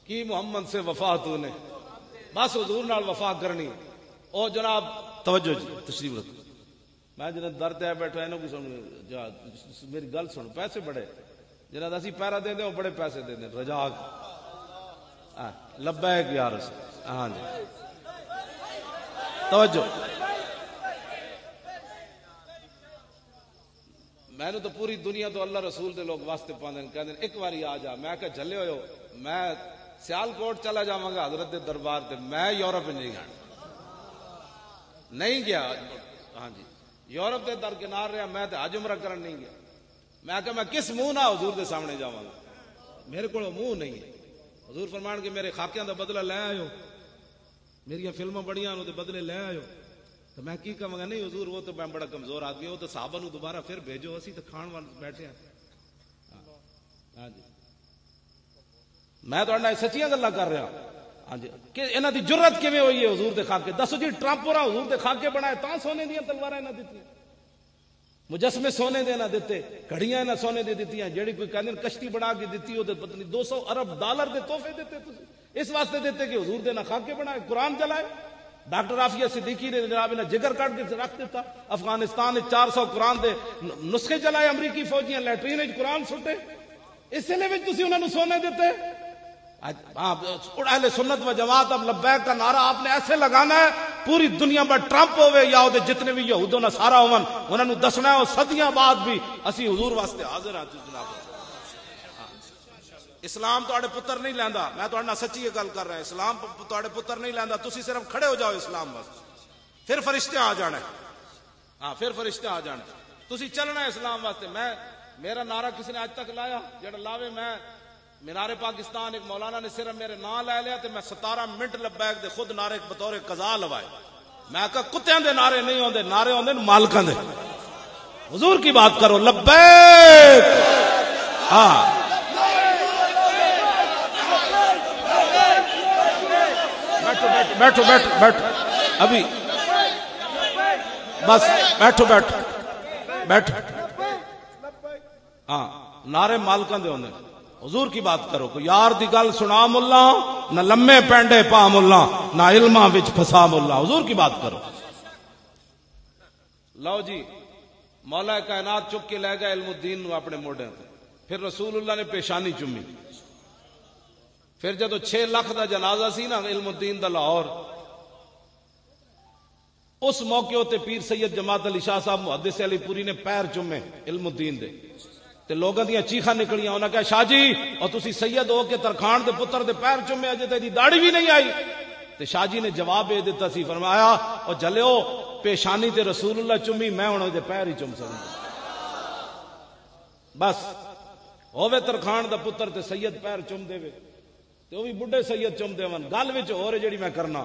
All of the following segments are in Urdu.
کی محمد سے وفا تو نے بس حضور نال وفا کرنی. او جناب توجہ جی تشریف رکھو. میں جنہیں درد ہے بیٹھا انہوں کو سن میری گل سن. پیسے بڑے جنہیں اسی پیرا دے دیں وہ بڑے پیسے دے دیں. رجا لبیک یا رسول. ہاں جی توجہ. میں نے تو پوری دنیا تو اللہ رسول دے لوگ واسطے پاندے کہندے ایک باری آ جا. میں کہ جھلے ہوئے ہو میں سیال کوٹ چلا جاواں گا حضرت دے دربار تے. میں یورپ نہیں گیا نہیں گیا. ہاں جی یورپ دے درکنار رہا. میں تے حج عمرہ کرن نہیں گیا. میں کہ میں کس منہ نہ حضور دے سامنے جاواں گا. میرے کو منہ نہیں ہے. حضور فرمان کہ میرے خاکیاں دا بدلہ لے آئے میری فلماں بڑیاں دے بدلے لے آئے تو میں کی کہاں گا. نہیں حضور وہ تو میں بڑا کمزور آدمی. وہ تو صحابہ نو دوبارہ پھر بھیجو اسی تو کھان وال بیٹھے ہیں. ہاں جی میں تو سچیاں گلاں کر رہا. ہاں جی کہ انہاں دی جرت کیویں ہوئی ہے حضور دے خاکے. دسو جی ٹرمپ اور حضور دے خاکے بنائے تاں سونے دیاں تلواراں انہاں دتیاں. مجسمے سونے دے نہ دیتے. گھڑیاں انہاں سونے دے دتیاں. جیڑی کوئی کہندے کشتی بنا کے دتی او تے پتہ نہیں 200 ارب ڈالر دے تحفے دیتے. تسی اس واسطے دیتے کہ حضور دے نہ خاکے بنائے قرآن چلائے. ڈاکٹر عافیہ صدیقی نے جناب نے جگر کٹ کے رکھ دیتا. افغانستان 400 قرآن دے نسخے چلائے. امریکی فوجیاں لیٹرین وچ قرآن سٹے. اس لیے وچ تسی انہاں نو سونے دیتے. اہل سنت و جماعت اب لبیک کا نعرہ آپ نے ایسے لگانا ہے پوری دنیا میں ٹرمپ ہوئے یا وہ جتنے بھی یہود و نصارا ہون انہوں نے دسنا ہے. اور صدیاں بعد بھی اسی حضور واسطے حاضر ہیں. جناب اسلام تواڈے پتر نہیں لیندا. میں تواڈے نال سچی گل کر رہا. اسلام تواڈے پتر نہیں لیندا. تسی صرف کھڑے ہو جاؤ اسلام واسطے. پھر فرشتے آ جانا. ہاں پھر فرشتے آ جانا. تسی چلنا ہے اسلام واسطے. میں میرا نعرہ کسی نے آج تک لایا جڑا لاوے. میں مینار پاکستان ایک مولانا نے صرف میرے نام لے لیا. میں 17 منٹ لبیک دے خود نعرے بطور قضا لوائے. میں کہا کتےاں دے نعرے نہیں ہوندے. نعرے ہوندے مالکاں دے. حضور کی بات کرو. لبیک. ہاں بیٹھو بیٹھو بیٹھو ابھی بس بیٹھو بیٹھو بیٹھو. ہاں نعرے مالکاں دے ہوندے. حضور کی بات کرو. کوئی یار دی گل سنا ملا نہ لمے پینڈے پا ملا نہ علماں وچ پھسا ملا. حضور کی بات کرو. لو جی مولا کائنات چک کے لے گئے علم الدین نو اپنے موڈے تے. پھر رسول اللہ نے پیشانی چومی. پھر جدو 6 لاکھ دا جنازہ سی نا علم الدین دا لاہور, اس موقع تے پیر سید جماعت علی شاہ صاحب محدث علی پوری نے پیر چومے علم الدین دے. تے لوگاں دیاں چیخاں نکلیاں. انہاں کہا شاہ جی اور تسی سید ہو کے ترخان دے پتر دے پیر چومے اجے تے دی داڑھی بھی نہیں آئی. تے شاہ جی نے جواب دے دیتا سی. فرمایا اور جلو پیشانی تے رسول اللہ چومی میں ہن دے پیر ہی چوم سکدا. بس ہووے ترخان دا پتر تے سید پیر چوم دے وے تے او بھی بڈھے سید چوم دے ون. گل وچ ہور جیڑی میں کرنا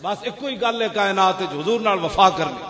بس ایکو ہی گل ہے کائنات وچ حضور نال وفا کرنی.